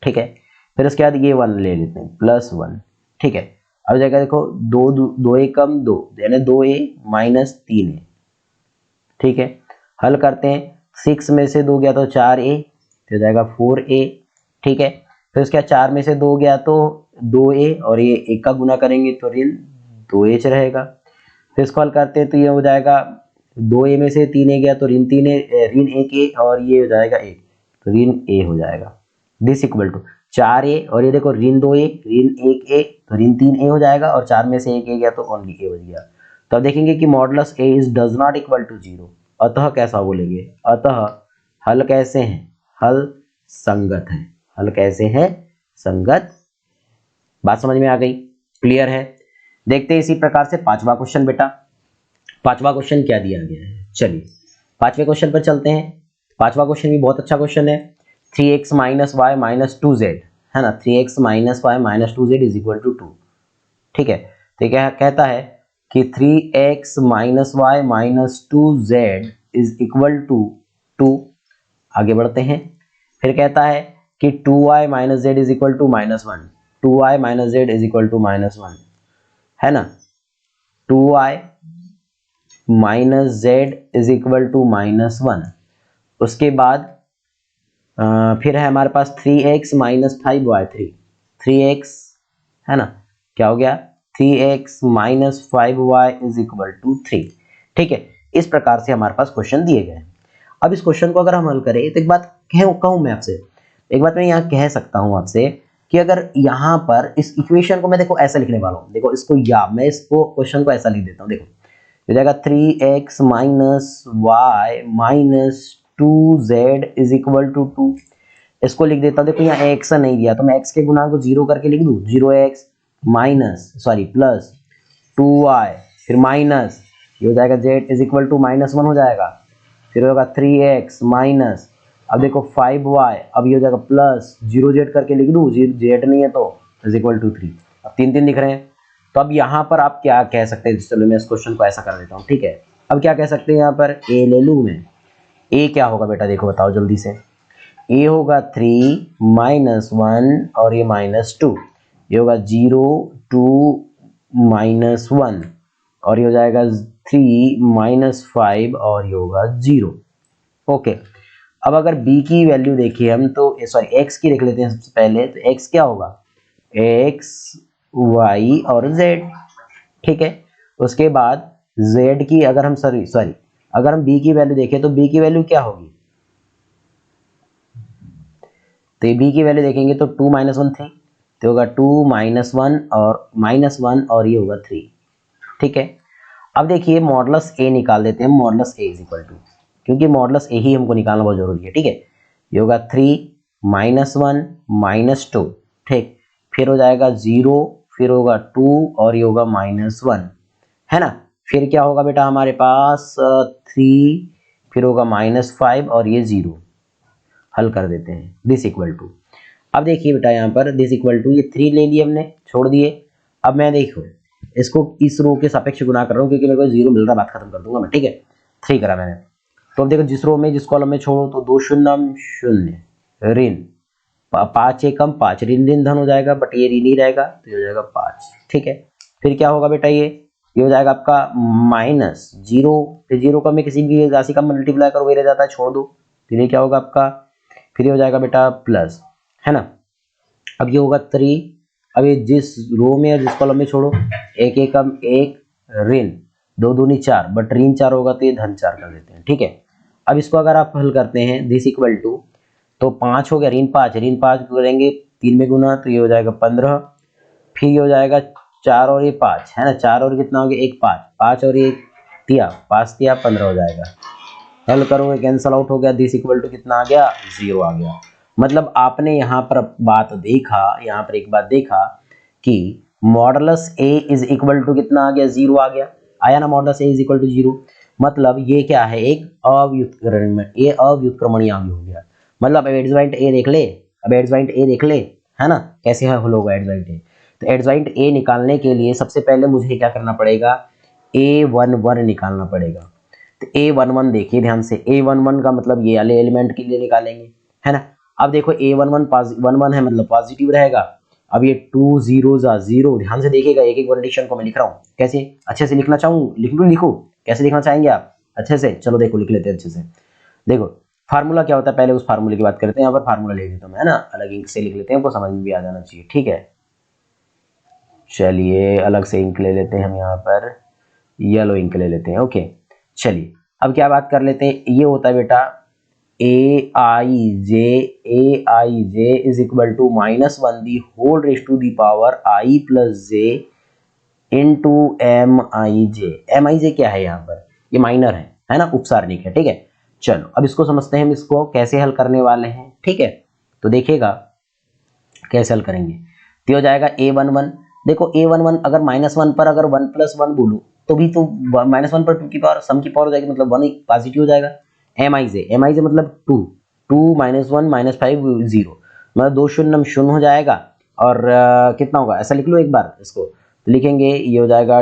Speaker 1: ठीक है। फिर उसके बाद ये 1 ले लेते हैं +1, ठीक है। अब जाएगा देखो 2a कम 2 यानी 2a माइनस 3a, ठीक है। हल करते हैं, 6 में से 2 गया तो 4a, तो हो जाएगा 4a, ठीक है। फिर उसके बाद 4 में से 2 गया तो 2a, और ये 1 का गुना करेंगे तो ऋण 2h रहेगा। फिर इसको हल करते हैं तो ये हो जाएगा 2a में से 3a गया तो ऋण 1a, और ये हो जाएगा 1, तो ऋण a हो जाएगा। दिस इक्वल टू 4a, और ये देखो ऋण 2a ऋण 1a, तो ऋण 3a हो जाएगा, और 4 में से 1a गया तो ओनली a बच गया। तो अब देखेंगे कि modulus a is does not equal to 0, अतः कैसा बोलेंगे, अतः हल कैसे हैं, हल संगत है, हल कैसे है संगत। बात समझ में आ गई, क्लियर है। देखते हैं इसी प्रकार से पांचवा क्वेश्चन बेटा, पांचवा क्वेश्चन क्या दिया गया है, चलिए पांचवें क्वेश्चन पर चलते हैं। पांचवा क्वेश्चन भी बहुत अच्छा क्वेश्चन है, 3x minus y minus 2z, है ना, 3x minus y minus 2z is equal to 2, ठीक है। तो क्या कहता है कि 3x minus y minus 2z is equal to 2, आगे बढ़ते हैं। फिर कहता है कि 2i minus z is equal to -1, 2i minus z is equal to -1, है ना। 2i minus z is equal to -1। उसके बाद फिर है हमारे पास 3x माइनस 5y, 3x, है ना, क्या हो गया 3x minus 5y is equal to 3। ठीक है, इस प्रकार से हमारे पास क्वेश्चन दिए गए हैं। अब इस क्वेश्चन को अगर हम हल करें तो एक बात कहूँ मैं आपसे, एक बात मैं यहाँ कह सकता हूँ आपसे कि अगर यहाँ पर इस इक्वेशन को मैं देखो ऐसा लिखने वाला हूँ, देखो इसको, या मैं इसको क्वेश्चन को ऐसा लिख देता हूँ, देखो हो जाएगा 3x minus y minus 2z is equal to 2। इसको लिख देता हूँ, देखो यहाँ x नहीं दिया तो मैं x के गुणांक को 0 करके लिख दूँ, 0x minus sorry plus 2y, फिर माइनस ये हो जाएगा z इज इक्वल टू -1 हो जाएगा, फिर होगा 3x माइनस, अब देखो 5y, अब ये हो जाएगा प्लस 0z करके लिख दूँ, z नहीं है तो इज इक्वल टू 3। अब 3 दिख रहे हैं, तो अब यहाँ पर आप क्या कह सकते हैं, चलो मैं इस क्वेश्चन को ऐसा कर देता हूँ, ठीक है। अब क्या कह सकते हैं यहाँ पर, a ले लूँ मैं, a क्या होगा बेटा, देखो बताओ जल्दी से, a होगा 3 माइनस 1 और ये -2, ये होगा 0 2 माइनस 1 और ये हो जाएगा 3 माइनस 5 और ये होगा 0। ओके, अब अगर b की वैल्यू देखिए हम तो सॉरी x की देख लेते हैं सबसे पहले, तो x क्या होगा, x y और z, ठीक है। उसके बाद z की अगर हम सॉरी अगर हम b की वैल्यू देखें तो b की वैल्यू क्या होगी, तो b की वैल्यू देखेंगे तो 2 माइनस 1 3, तो होगा 2 माइनस 1 और -1 और ये होगा 3, ठीक है। अब देखिए मॉडुलस a निकाल देते हैं, modulus a is equal to, क्योंकि मॉडुलस a ही हमको निकालना बहुत जरूरी है, ठीक है। ये होगा 3 माइनस 1 माइनस 2, ठीक, फिर हो जाएगा 0, फिर होगा 2 और ये होगा -1, है ना। फिर क्या होगा बेटा हमारे पास 3, फिर होगा -5 और ये 0, हल कर देते हैं, दिस इक्वल टू। अब देखिए बेटा यहाँ पर दिस इक्वल टू, ये 3 ले लिए हमने, छोड़ दिए। अब मैं देखो इसको इस रो के सापेक्ष गुणा कर रहा हूँ क्योंकि मेरे को 0 मिल रहा है, बात खत्म कर दूंगा मैं, ठीक है। 3 करा मैंने, तो अब देखो जिस रो में जिस कॉलम में छोड़ो तो 2 शून्य शून्य ऋण 5 एकम 5 ऋण ऋण धन हो जाएगा, बट ये ऋण ही रहेगा तो ये हो जाएगा 5, ठीक है। फिर क्या होगा बेटा, ये हो जाएगा आपका -0, फिर 0 का मैं किसी भी राशि का मल्टीप्लाई करो वही रह जाता है, छोड़ दो, फिर ये क्या होगा आपका, फिर ये हो जाएगा बेटा प्लस, है ना। अब ये होगा 3, अब ये जिस रो में या जिस कॉलम में छोड़ो, 1 एकम 1 ऋण 2 दूनी 4, बट ऋण 4 होगा तो ये धन 4 कर देते हैं, ठीक है। अब इसको अगर आप हल करते हैं दिस इक्वल टू, तो 5 हो गया, ऋण 5 करेंगे 3 में गुना तो ये हो जाएगा 15, फिर ये हो जाएगा 4 और ये 5, है ना, 4 और कितना हो गया 1 5, 5 और ये दिया 5 दिया 15 हो जाएगा, हल करोगे कैंसल आउट हो गया, दिस इक्वल टू कितना आ गया 0 आ गया। मतलब आपने यहाँ पर बात देखा, यहाँ पर एक बात देखा कि modulus a is equal to कितना आ गया 0 आ गया, आया ना, modulus a is equal to 0, मतलब ये क्या है, एक अव्युत्क्रमणीय अवयव हो गया। मतलब अब एडजॉइंट a देख ले, अब एडजॉइंट a देख ले, है ना, कैसे हल होगा एडजॉइंट a। तो एडजॉइंट a निकालने के लिए सबसे पहले मुझे क्या करना पड़ेगा, a11 निकालना पड़ेगा। तो a11 देखिए ध्यान से, a11 का मतलब ये वाले एलिमेंट के लिए निकालेंगे, है ना। अब देखो a11 11 है मतलब पॉजिटिव रहेगा। अब ये 2 0 0, ध्यान से देखिएगा, एक एक कंडीशन को मैं लिख रहा हूँ, कैसे अच्छे से लिखना चाहूँ, लिखो कैसे लिखना चाहेंगे आप अच्छे से, चलो देखो लिख लेते हैं अच्छे से। देखो फार्मूला क्या होता है, पहले उस फार्मूले की बात करते हैं, यहाँ पर फार्मूला लिख देता हूँ, है ना, अलग इंक से लिख लेते हैं, आपको समझ में भी आ जाना चाहिए, ठीक है। चलिए अलग से इंक ले लेते हैं हम, यहाँ पर येलो इंक ले लेते हैं, ओके। चलिए अब क्या बात कर लेते हैं, ये होता है बेटा aij is equal to -1 the whole raise to the power i plus j into mij क्या है यहाँ पर, ये माइनर है ना, उपसारणिक है, ठीक है। चलो अब इसको समझते हैं, हम इसको कैसे हल करने वाले हैं, ठीक है। तो देखिएगा कैसे हल करेंगे, तो हो जाएगा a11, देखो a11 अगर -1 पर अगर 1 + 1 बोलूँ तो भी तो -1 पर 2 की पावर सम की पावर हो जाएगी, मतलब 1 पॉजिटिव हो जाएगा। mij मतलब 2 -1 -5 0, मतलब 2 शून्य शून्य हो जाएगा, और कितना होगा ऐसा लिख लो एक बार इसको, तो लिखेंगे ये हो जाएगा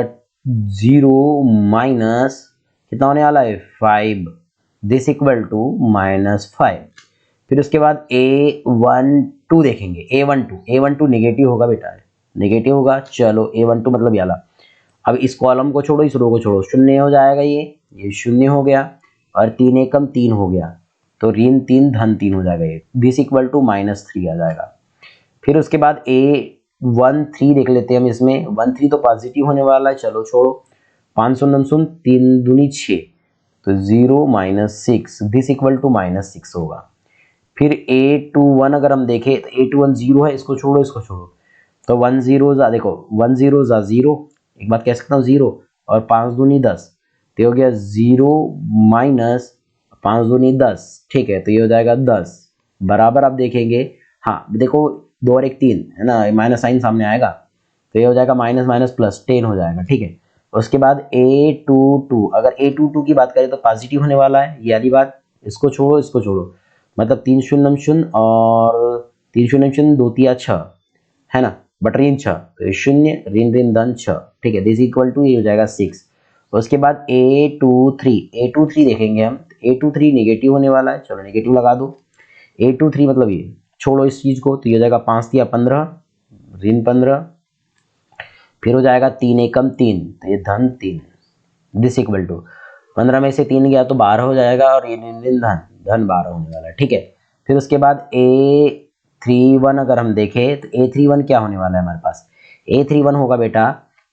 Speaker 1: 0 माइनस कितना होने वाला है 5, दिस इक्वल टू -5। फिर उसके बाद A12 देखेंगे, A12 नेगेटिव होगा बेटा, नेगेटिव होगा। चलो A12 मतलब ये वाला। अब इस कॉलम को छोड़ो, इस रो को छोड़ो, शून्य हो जाएगा, ये शून्य हो गया और 3 एकम 3 हो गया, तो ऋण 3 धन 3 हो जाएगा ये। दिस इक्वल टू -3 आ जाएगा। फिर उसके बाद A13 देख लेते हैं हम, इसमें 13 तो पॉजिटिव होने वाला है, चलो छोड़ो। 5 शून्य शून्य, 3 दूनी 6, तो 0 -6, दिस इक्वल टू -6 होगा। फिर A21 अगर हम देखें तो A21 0 है, इसको छोड़ो, इसको छोड़ो, तो 1 0 जा, देखो 1 0 जा 0, एक बात कह सकता हूँ 0, और 5 दूनी 10, तो हो गया 0 माइनस 5 दूनी 10, ठीक है, तो ये हो जाएगा 10 बराबर। आप देखेंगे, हाँ देखो 2 और 1 3 है ना, माइनस साइन सामने आएगा, तो ये हो जाएगा माइनस माइनस प्लस 10 हो जाएगा, ठीक है। उसके बाद A22, अगर A22 की बात करें तो पॉजिटिव होने वाला है, ये वाली बात, इसको छोड़ो, इसको छोड़ो, मतलब 3 शून्य शून्य और 3 शून्य शून्य 2 तिया 6 है ना, बट ऋण 6, तो शून्य ऋण ऋण धन 6, ठीक है, दिस इक्वल टू ये हो जाएगा 6। उसके बाद A23 देखेंगे हम, A23 नेगेटिव होने वाला है, चलो नेगेटिव लगा दो। A23 मतलब ये, छोड़ो इस चीज को, तो ये हो जाएगा 5 तिया 15 ऋण 15, फिर हो जाएगा 3 एकम 3, तो ये धन 3, दिस इक्वल टू 15 में से 3 गया तो 12 हो जाएगा, और ये धन 12 होने वाला है, ठीक है। फिर उसके बाद A31 अगर हम देखें तो A31 क्या होने वाला है हमारे पास, A31 होगा बेटा,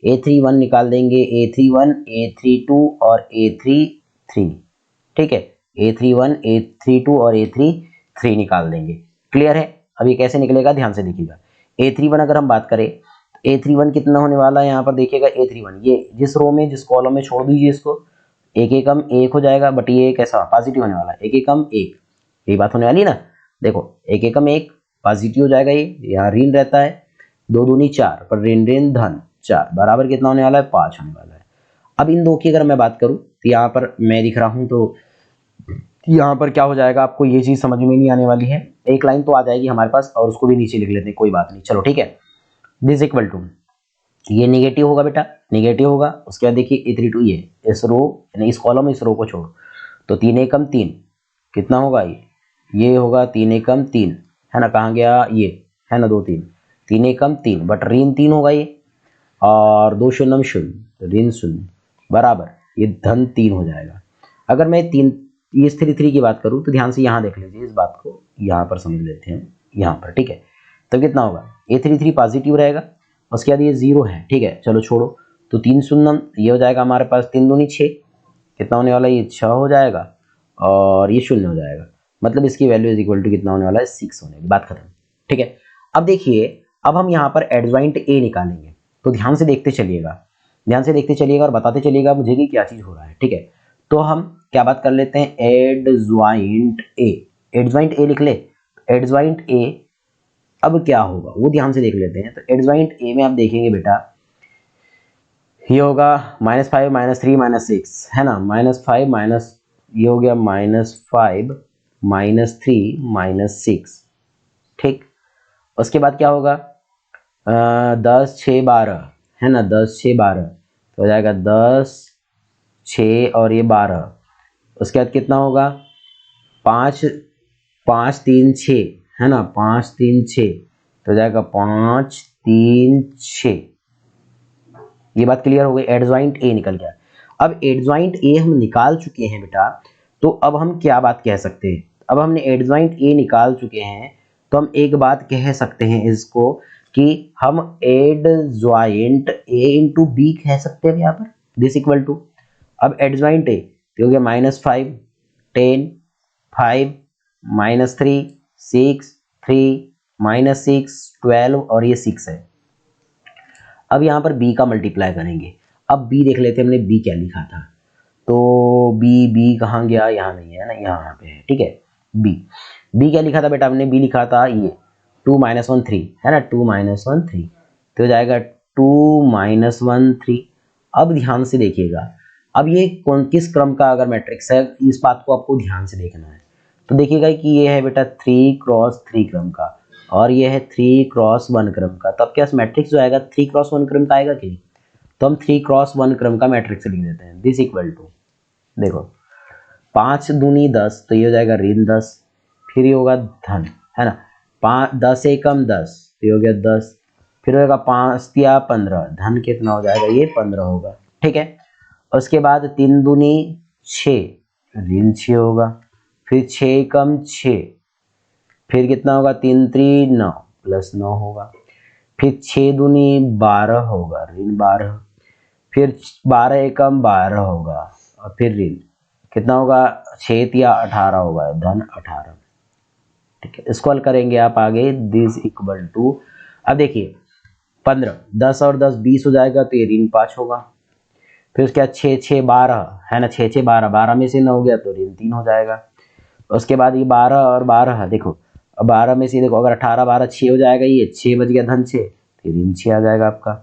Speaker 1: A31 निकाल देंगे, A31 A32 और A33, ठीक है, A31 A32 और A33 निकाल देंगे। क्लियर है? अब ये कैसे निकलेगा ध्यान से देखिएगा। A31 अगर हम बात करें, A31 कितना होने वाला है यहाँ पर देखिएगा, A31 ये जिस रो में जिस कॉलम में छोड़ दीजिए इसको, एक एकम 1 हो जाएगा, बट ये कैसा पॉजिटिव होने वाला है, एक एकम 1, यही बात होने वाली है ना। देखो एक एकम 1 पॉजिटिव हो जाएगा, ये यहाँ ऋण रहता है, 2 दूनी 4, पर ऋण ऋण धन 4 बराबर कितना होने वाला है, 5 होने वाला है। अब इन दो की अगर मैं बात करूं तो यहाँ पर मैं दिख रहा हूं, तो यहाँ पर क्या हो जाएगा, आपको ये चीज समझ में नहीं आने वाली है, एक लाइन तो आ जाएगी हमारे पास, और उसको भी नीचे लिख लेते हैं, कोई बात नहीं, चलो ठीक है। दिस इक्वल टू, ये निगेटिव होगा बेटा, निगेटिव होगा। उसके बाद देखिए A32, ये इस रो यानी इस कॉलम में इस रो को छोड़ो, तो 3 एकम 3 कितना होगा, ये होगा 3 एकम 3 है ना, कहाँ गया ये है ना, 2 3, 3 एकम 3, बट ऋण 3 होगा ये, और 2 शून्य शून्य ऋण शून्य बराबर ये धन 3 हो जाएगा। अगर मैं 3 ये 3 की बात करूं तो ध्यान से यहाँ देख लीजिए, इस बात को यहाँ पर समझ लेते हैं, यहाँ पर, ठीक है। तो कितना होगा, A33 पॉजिटिव रहेगा, उसके बाद ये 0 है, ठीक है, चलो छोड़ो, तो 3 शून्य, ये हो जाएगा हमारे पास 3 दूनी 6, कितना होने वाला है, ये 6 हो जाएगा, और ये 0 हो जाएगा, मतलब इसकी वैल्यू इज इक्वल टू कितना होने वाला है, 6 होने वाली, बात खत्म, ठीक है। अब देखिए, अब हम यहाँ पर एडजॉइंट A निकालेंगे, तो ध्यान से देखते चलिएगा, ध्यान से देखते चलिएगा और बताते चलिएगा मुझे कि क्या चीज हो रहा है, ठीक है। तो हम क्या बात कर लेते हैं, एडजॉइंट A, एडजॉइंट A लिख ले, एडजॉइंट A अब क्या होगा वो ध्यान से देख लेते हैं। तो एडजॉइंट A में आप देखेंगे बेटा, ये होगा -5 -3 -6 है ना, -5 माइनस, ये हो गया -5 -3 -6, ठीक। उसके बाद क्या होगा, 10 6 12 है ना, 10 6 12, तो हो जाएगा 10 6 और ये 12। उसके बाद कितना होगा, 5 5 3 6 है ना, 5 3 6, तो हो जाएगा 5 3 6। ये बात क्लियर हो गई, एडजॉइंट A निकल गया। अब एडजॉइंट A हम निकाल चुके हैं बेटा, तो अब हम क्या बात कह सकते हैं, अब हमने एडजॉइंट A निकाल चुके हैं, तो हम एक बात कह सकते हैं इसको, कि हम एडजॉइंट A इंटू B कह सकते हैं यहाँ पर, दिस इक्वल टू, अब एडजॉइंट A तो हो गया -5 10 5 -3 6 3 -6 12 और ये 6 है। अब यहाँ पर b का मल्टीप्लाई करेंगे। अब b देख लेते हैं हमने b क्या लिखा था, तो b कहाँ गया, यहाँ नहीं है ना, यहाँ पे है, ठीक है। b क्या लिखा था बेटा हमने, b लिखा था ये 2 - 1 3 है ना, 2 - 1 3, तो हो जाएगा 2 - 1 3। अब ध्यान से देखिएगा, अब ये कौन किस क्रम का अगर मैट्रिक्स है, इस बात को आपको ध्यान से देखना है। तो देखिएगा कि ये है बेटा 3 क्रॉस 3 क्रम का, और ये है 3 क्रॉस 1 क्रम का, तब क्या मैट्रिक्स जो आएगा 3 क्रॉस 1 क्रम का आएगा कि नहीं, तो हम 3 क्रॉस 1 क्रम का मैट्रिक्स लिख देते हैं, दिस इक्वल टू, देखो 5 दूनी 10, तो ये हो जाएगा ऋण 10, फिर ये होगा धन, है ना। 10 एकम 10, तो ये हो गया 10, फिर होगा 5 तिया 15, धन कितना हो जाएगा, ये 15 होगा, ठीक है। उसके बाद 3 दूनी 6, ऋण 6 होगा, फिर 6 एकम 6, फिर कितना होगा, 3 3 9 प्लस 9 होगा, फिर 6 दूनी 12 होगा, ऋण 12, फिर 12 एकम 12 होगा, और फिर ऋण कितना होगा, 6 तिया 18 होगा, धन 18, ठीक है। इसको हल करेंगे आप आगे, दिस इक्वल टू, अब देखिए 15, 10 और 10 20 हो जाएगा, तो ये ऋण 5 होगा, फिर उसके बाद 6 6 12 है ना, 6 6 12, 12 में से 9 गया तो ऋण 3 हो जाएगा। उसके बाद ये 12 और 12 देखो, अब 12 में से देखो, अगर 18 12 6 हो जाएगा, ये 6 बच गया धन 6, फिर ऋण 6 आ जाएगा आपका।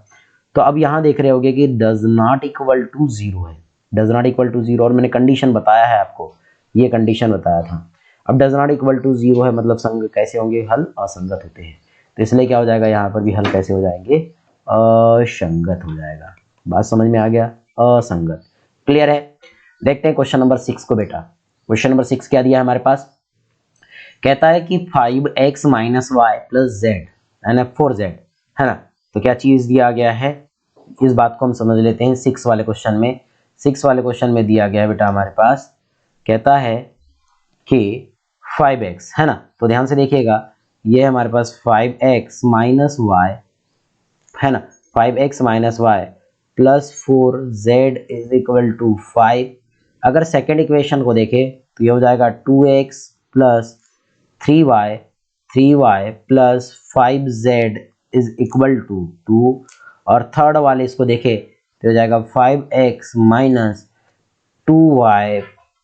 Speaker 1: तो अब यहाँ देख रहे होगे कि डज नॉट इक्वल टू 0 है, डज नॉट इक्वल टू 0, और मैंने कंडीशन बताया है आपको, ये कंडीशन बताया था। अब डज नॉट इक्वल टू 0 है, मतलब संग कैसे होंगे, हल असंगत होते हैं, तो इसलिए क्या हो जाएगा, यहाँ पर भी हल कैसे हो जाएंगे, असंगत हो जाएगा। बात समझ में आ गया, असंगत, क्लियर है। देखते हैं क्वेश्चन नंबर 6 को बेटा। क्वेश्चन नंबर 6 क्या दिया है हमारे पास, कहता है कि 5x minus y plus Z यानी 4z, है ना। तो क्या चीज दिया गया है, इस बात को हम समझ लेते हैं। 6 वाले क्वेश्चन में, 6 वाले क्वेश्चन में दिया गया है बेटा हमारे पास, कहता है कि 5x, है ना। तो ध्यान से देखिएगा, ये हमारे पास 5x माइनस वाई, है ना, 5x minus y plus 4z is equal to 5। अगर सेकेंड इक्वेशन को देखें तो ये हो जाएगा 2x plus 3y plus 5z is equal to 2, और थर्ड वाले इसको देखें तो हो जाएगा 5x minus 2y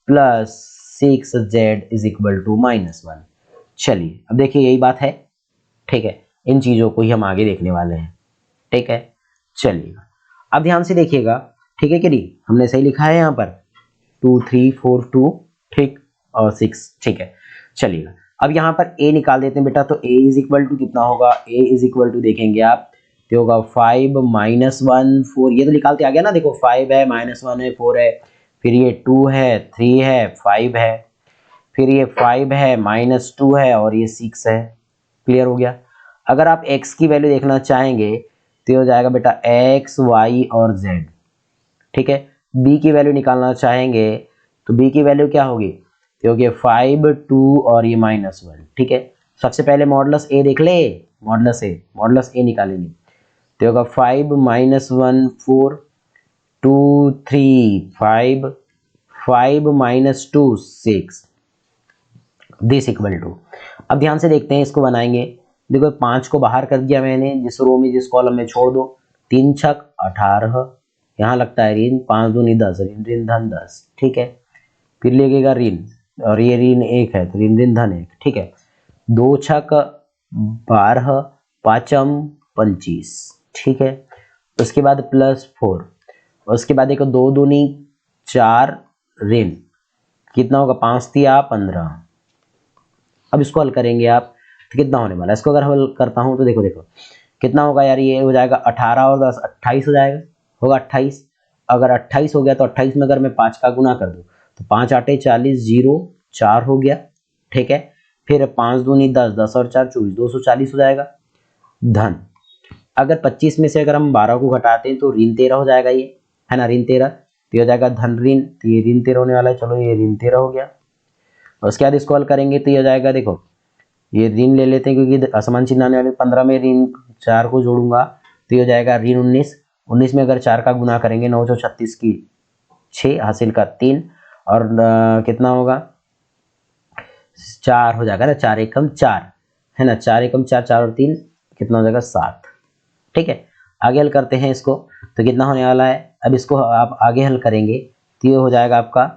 Speaker 1: plus 6z is equal to -1। चलिए अब देखिए यही बात है, ठीक है, इन चीज़ों को ही हम आगे देखने वाले हैं, ठीक है। चलिए अब ध्यान से देखिएगा, ठीक है कि नहीं, हमने सही लिखा है यहाँ पर 2 3 4 2, ठीक, और 6, ठीक है। चलिएगा अब यहाँ पर a निकाल देते हैं बेटा, तो a इज इक्वल टू कितना होगा, a इज इक्वल टू देखेंगे आप तो होगा 5 -1 4, ये तो निकालते आ गया ना, देखो 5 है -1 है 4 है, फिर ये 2 है 3 है 5 है, फिर ये 5 है -2 है और ये 6 है, क्लियर हो गया। अगर आप x की वैल्यू देखना चाहेंगे तो हो जाएगा बेटा x y और z, ठीक है। b की वैल्यू निकालना चाहेंगे तो b की वैल्यू क्या होगी, तो होगी 5 2 और ये -1, ठीक है। सबसे पहले मॉडुलस a देख ले, मॉडुलस a निकालेंगे तो होगा 5 -1 4 2 3 5 5 -2 6, दिस इक्वल टू। अब ध्यान से देखते हैं, इसको बनाएंगे, देखो 5 को बाहर कर दिया मैंने, जिस रो में जिस कॉलम में छोड़ दो, 3 छक 18, यहाँ लगता है ऋण, 5 दूनी 10, ऋण ऋण धन 10, ठीक है। फिर लगेगा ऋण, और ये ऋण 1 है तो ऋण ऋण धन 1, ठीक है। 2 छक 12, 5 25, ठीक है। उसके बाद +4, उसके बाद देखो 2 दूनी 4, ऋण कितना होगा, 5 तिया 15। अब इसको हल करेंगे आप तो कितना होने वाला है, इसको अगर हल करता हूं तो देखो कितना होगा यार, ये हो जाएगा 18 और 10 28 हो जाएगा, होगा 28। अगर 28 हो गया तो 28 में अगर मैं 5 का गुना कर दूं तो 5 8 40, 0 4 हो गया, ठीक है। फिर 5 दूनी 10, 10 और 4 24, 240 हो जाएगा धन। अगर 25 में से अगर हम 12 को घटाते हैं तो ऋण 13 हो जाएगा, ये है ना, ऋण 13, तो ये हो जाएगा धन ऋण, तो ये ऋण 13 होने वाला है, चलो ये ऋण 13 हो गया। उसके बाद इसको हल करेंगे तो ये हो जाएगा, देखो ये ऋण ले लेते हैं क्योंकि असमान चिन्ह आने वाले, 15 में ऋण 4 को जोड़ूंगा तो ये हो जाएगा ऋण 19, 19 में अगर 4 का गुना करेंगे 9 36 की 6 हासिल का 3, और कितना होगा 4 हो जाएगा ना, 4 एकम 4, है ना, 4 एकम 4, 4 और 3 कितना हो जाएगा 7, ठीक है। आगे हल करते हैं इसको तो कितना होने वाला है, अब इसको आप आगे हल करेंगे तो ये हो जाएगा आपका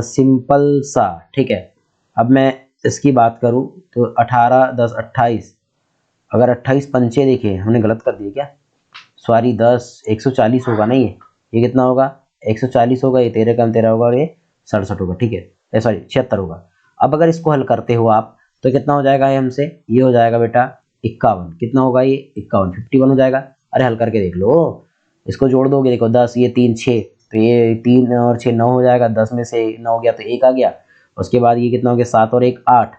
Speaker 1: सिंपल सा, ठीक है। अब मैं इसकी बात करूं तो 18 10 28, अगर 28 पंचे देखिए हमने गलत कर दिया क्या, सॉरी 10 140 होगा नहीं, ये कितना होगा 140 होगा, ये 13 कम 13 होगा और ये 67 होगा, ठीक है, सॉरी 76 होगा। अब अगर इसको हल करते हो आप तो कितना हो जाएगा, ये हमसे ये हो जाएगा बेटा 51, कितना होगा ये 51 51 हो जाएगा। अरे हल करके देख लो, इसको जोड़ दोगे, देखो 10 ये 3 6, तो ये 3 और 6 9 हो जाएगा, 10 में से 9 गया तो 1 आ गया। उसके बाद ये कितना हो गया, 7 और 1 8,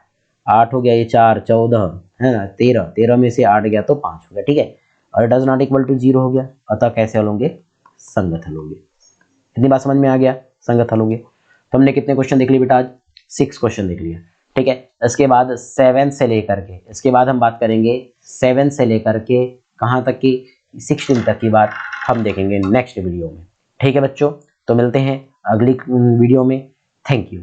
Speaker 1: 8 हो गया, ये 4 14 है ना, 13, 13 में से 8 गया तो 5 हो गया, ठीक है। और डज नॉट इक्वल टू 0 हो गया, अतः कैसे हल होंगे, संगत हल होंगे। इतनी बात समझ में आ गया, संगत हल होंगे। तो हमने कितने क्वेश्चन देख लिए बेटा आज, 6 क्वेश्चन देख लिया, ठीक है। इसके बाद 7 से लेकर के, इसके बाद हम बात करेंगे 7 से लेकर के कहाँ तक की, 16 तक की बात हम देखेंगे नेक्स्ट वीडियो में, ठीक है बच्चों। तो मिलते हैं अगली वीडियो में, थैंक यू।